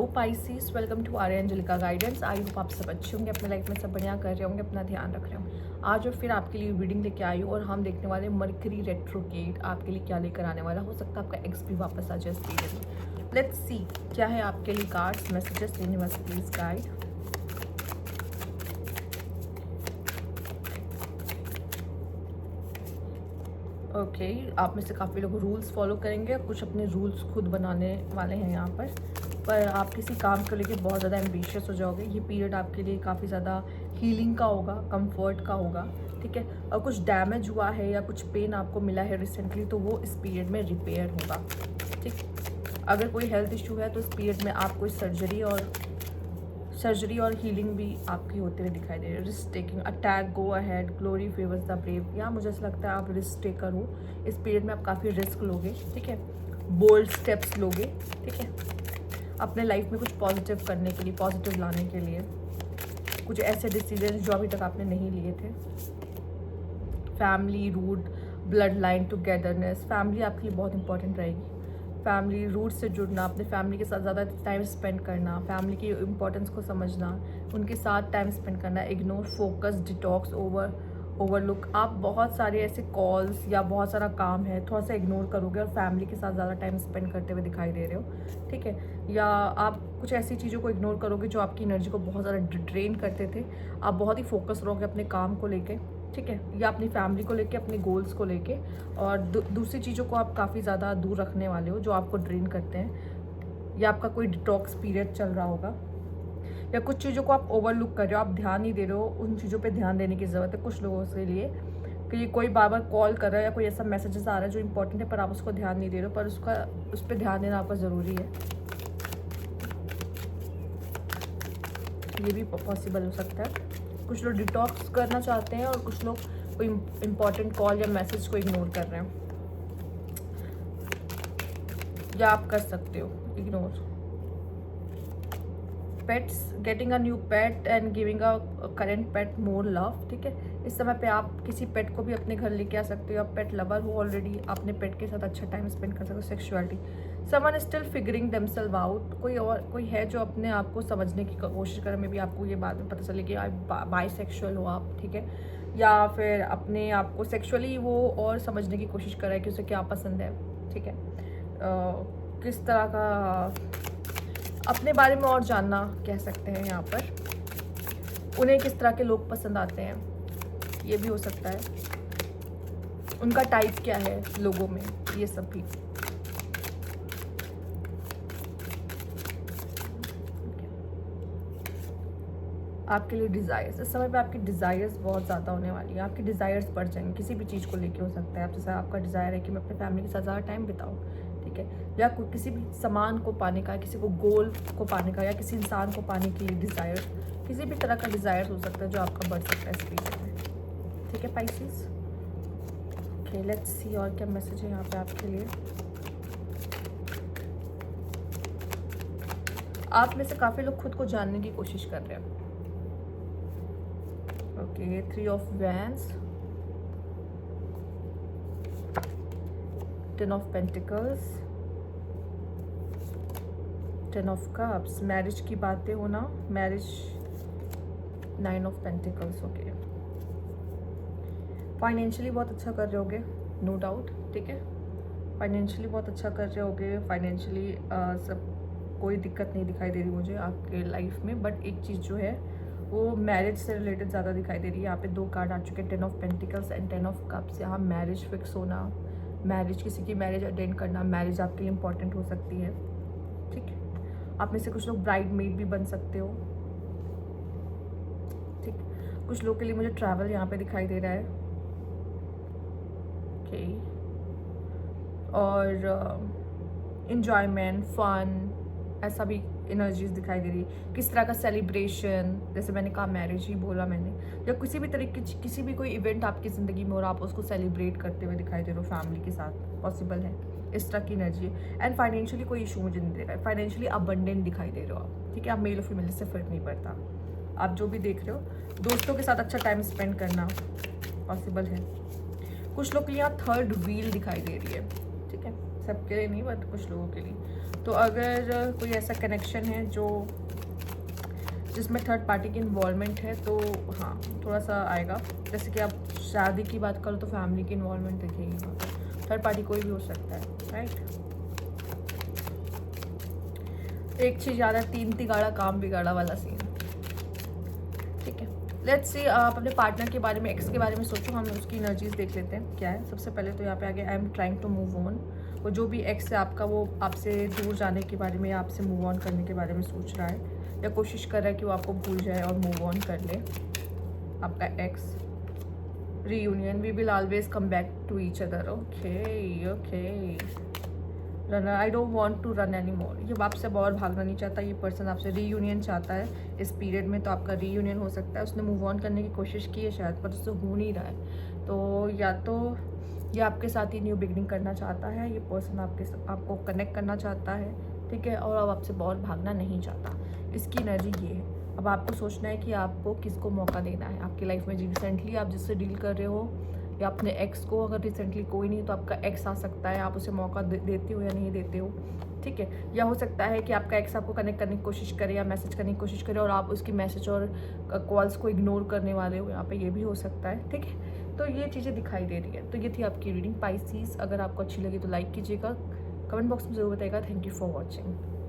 Pisces, welcome to Arya Angelica guidance. I hope आप सब अच्छे होंगे, अपने लाइफ में सब बढ़िया कर रहे होंगे, अपना ध्यान रख रहे होंगे। आज और फिर आपके लिए रीडिंग लेके आई हूँ और हम देखने वाले मरकरी रेट्रोग्रेड आपके लिए क्या लेकर आने वाला। हो सकता है आपका एक्स भी वापस आ जाए इस पीरियड में। लेट्स सी क्या है आपके लिए cards, messages, universe please guide. Okay आप में से काफ़ी लोग रूल्स फॉलो करेंगे, कुछ अपने रूल्स खुद बनाने वाले हैं यहाँ पर आप किसी काम को लेके बहुत ज़्यादा एम्बिशियस हो जाओगे। ये पीरियड आपके लिए काफ़ी ज़्यादा हीलिंग का होगा, कंफर्ट का होगा, ठीक है। और कुछ डैमेज हुआ है या कुछ पेन आपको मिला है रिसेंटली, तो वो इस पीरियड में रिपेयर होगा, ठीक। अगर कोई हेल्थ इशू है तो इस पीरियड में आप कोई सर्जरी और हीलिंग भी आपकी होते हुए दिखाई दे रही है। Risk taking, attack, go ahead, glory favours the brave. यहाँ मुझे ऐसा लगता है आप रिस्क टेकर हो। इस पीरियड में आप काफ़ी रिस्क लोगे, ठीक है, बोल्ड स्टेप्स लोगे, ठीक है, अपने लाइफ में कुछ पॉजिटिव करने के लिए, पॉजिटिव लाने के लिए, कुछ ऐसे डिसीजन जो अभी तक आपने नहीं लिए थे। Family, root, blood line, togetherness. Family आपके लिए बहुत इंपॉर्टेंट रहेगी। फैमिली, रूट से जुड़ना, अपने फैमिली के साथ ज़्यादा टाइम स्पेंड करना, फैमिली की इम्पोर्टेंस को समझना, उनके साथ टाइम स्पेंड करना, इग्नोर, फोकस, डिटॉक्स, ओवरलुक। आप बहुत सारे ऐसे कॉल्स या बहुत सारा काम है थोड़ा सा इग्नोर करोगे और फैमिली के साथ ज़्यादा टाइम स्पेंड करते हुए दिखाई दे रहे हो, ठीक है। या आप कुछ ऐसी चीज़ों को इग्नोर करोगे जो आपकी एनर्जी को बहुत ज़्यादा ड्रेन करते थे। आप बहुत ही फोकस रहोगे अपने काम को लेके, ठीक है, या अपनी फैमिली को लेके, अपने गोल्स को लेके, और दूसरी चीज़ों को आप काफ़ी ज़्यादा दूर रखने वाले हो जो आपको ड्रेन करते हैं। या आपका कोई डिटॉक्स पीरियड चल रहा होगा, या कुछ चीज़ों को आप ओवरलुक कर रहे हो, आप ध्यान नहीं दे रहे हो। उन चीज़ों पे ध्यान देने की ज़रूरत है कुछ लोगों के लिए, कि कोई बार बार कॉल कर रहा है या कोई ऐसा मैसेजेस आ रहा है जो इंपॉर्टेंट है पर आप उसको ध्यान नहीं दे रहे हो, पर उस पर ध्यान देना आपका ज़रूरी है। ये भी पॉसिबल हो सकता है। कुछ लोग डिटॉक्स करना चाहते हैं और कुछ लोग कोई इम्पॉर्टेंट कॉल या मैसेज को इग्नोर कर रहे हैं, या आप कर सकते हो ignore. Pets, getting a new pet and giving a current pet more love, ठीक है। इस समय पे आप किसी पेट को भी अपने घर लेके आ सकते हो। आप पेट लवर हो ऑलरेडी, अपने पेट के साथ अच्छा टाइम स्पेंड कर सकते हो। Sexuality, someone still figuring themself out. कोई है जो अपने आप को समझने की कोशिश करे। मे बी आपको ये बाद में पता चले कि बाइसेक्सुअल हो आप, ठीक है, या फिर अपने आप को सेक्सुअली वो और समझने की कोशिश कर रहा है कि उसे क्या पसंद है, ठीक है, किस तरह का, अपने बारे में और जानना कह सकते हैं यहाँ पर। उन्हें किस तरह के लोग पसंद आते हैं, ये भी हो सकता है। उनका टाइप क्या है लोगों में, ये सब भी। आपके लिए डिज़ायर्स, इस समय पे आपकी डिज़ायर्स बहुत ज़्यादा होने वाली है। आपकी डिज़ायर्स बढ़ जाएंगे, किसी भी चीज़ को लेके हो सकता है। आप जैसा आपका डिज़ायर है कि मैं अपने फैमिली के साथ ज़्यादा टाइम बिताऊँ, ठीक है, या किसी भी सामान को पाने का, किसी को गोल को पाने का, या किसी इंसान को पाने के लिए डिज़ायर, किसी भी तरह का डिज़ायर हो सकता है जो आपका बढ़ सकता है इस पीरियड में, ठीक है पाइसेस। ओके लेट्स सी और क्या मैसेज है यहाँ पे आपके लिए। आप में से काफ़ी लोग खुद को जानने की कोशिश कर रहे हैं। Okay, 3 of wands, 10 of pentacles, 10 of cups. Marriage की बातें होना, marriage, 9 of pentacles. Okay, financially बहुत अच्छा कर रहे होगे, नो डाउट, ठीक है, फाइनेंशियली बहुत अच्छा कर रहे होगे। फाइनेंशियली सब कोई दिक्कत नहीं दिखाई दे रही मुझे आपके लाइफ में। बट एक चीज़ जो है वो मैरिज से रिलेटेड ज़्यादा दिखाई दे रही है। यहाँ पे 2 कार्ड आ चुके हैं, 10 of pentacles and 10 of cups. यहाँ मैरिज फिक्स होना, मैरिज, किसी की मैरिज अटेंड करना, मैरिज आपके लिए इंपॉर्टेंट हो सकती है, ठीक है। आप में से कुछ लोग ब्राइड मेड भी बन सकते हो, ठीक। कुछ लोग के लिए मुझे ट्रैवल यहाँ पे दिखाई दे रहा है, ओके, और इन्जॉयमेंट, फन, ऐसा भी एनर्जीज दिखाई दे रही है। किस तरह का सेलिब्रेशन, जैसे मैंने कहा मैरिज ही बोला मैंने, या किसी भी तरीके किसी भी कोई इवेंट आपकी ज़िंदगी में और आप उसको सेलिब्रेट करते हुए दिखाई दे रहे हो फैमिली के साथ, पॉसिबल है। इस तरह की एनर्जी है। एंड फाइनेंशियली कोई इशू मुझे नहीं दे रहा है, फाइनेंशियली अबंडेंट दिखाई दे रहे हो आप, ठीक है। आप मेल और फीमेल से फ़र्क नहीं पड़ता, आप जो भी देख रहे हो। दोस्तों के साथ अच्छा टाइम स्पेंड करना पॉसिबल है। कुछ लोग के लिए यहाँ 3rd व्हील दिखाई दे रही है, ठीक है। सबके लिए नहीं बट कुछ लोगों के लिए। तो अगर कोई ऐसा कनेक्शन है जो जिसमें थर्ड पार्टी की इन्वॉल्वमेंट है तो हाँ थोड़ा सा आएगा। जैसे कि आप शादी की बात करो तो फैमिली की इन्वॉल्वमेंट दिखेगी वहाँ पर। थर्ड पार्टी कोई भी हो सकता है, राइट। एक चीज़ याद है, 3 तिगाड़ा काम बिगाड़ा वाला सीन। ठीक है, लेट्स सी आप अपने पार्टनर के बारे में, एक्स के बारे में सोचो। हम उसकी एनर्जीज देख लेते हैं क्या है। सबसे पहले तो यहाँ पे आगे I am trying to move on. वो जो भी एक्स है आपका, वो आपसे दूर जाने के बारे में, आपसे मूव ऑन करने के बारे में सोच रहा है या कोशिश कर रहा है कि वो आपको भूल जाए और मूव ऑन कर ले। आपका ex reunion, we will always come back to each other. Okay okay, runner, I don't want to run any more. ये आपसे अब और भागना नहीं चाहता। ये पर्सन आपसे रीयूनियन चाहता है इस पीरियड में। तो आपका रीयूनियन हो सकता है। उसने मूव ऑन करने की कोशिश की है शायद, पर उससे हो नहीं रहा है। तो या तो ये आपके साथ ही न्यू बिगनिंग करना चाहता है, ये पर्सन आपको कनेक्ट करना चाहता है, ठीक है, और अब आपसे बहुत भागना नहीं चाहता। इसकी एनर्जी ये है। अब आपको सोचना है कि आपको किसको मौका देना है आपकी लाइफ में। रिसेंटली आप जिससे डील कर रहे हो या अपने एक्स को, अगर रिसेंटली कोई नहीं तो आपका एक्स आ सकता है। आप उसे मौका देते हो या नहीं देते हो, ठीक है। या हो सकता है कि आपका एक्स आपको कनेक्ट करने की कोशिश करे या मैसेज करने की कोशिश करे और आप उसकी मैसेज और कॉल्स को इग्नोर करने वाले हो। यहाँ पे ये भी हो सकता है, ठीक है। तो ये चीज़ें दिखाई दे रही है। तो ये थी आपकी रीडिंग पाइसीज। अगर आपको अच्छी लगी तो लाइक कीजिएगा, कमेंट बॉक्स में ज़रूर बताइएगा। Thank you for watching.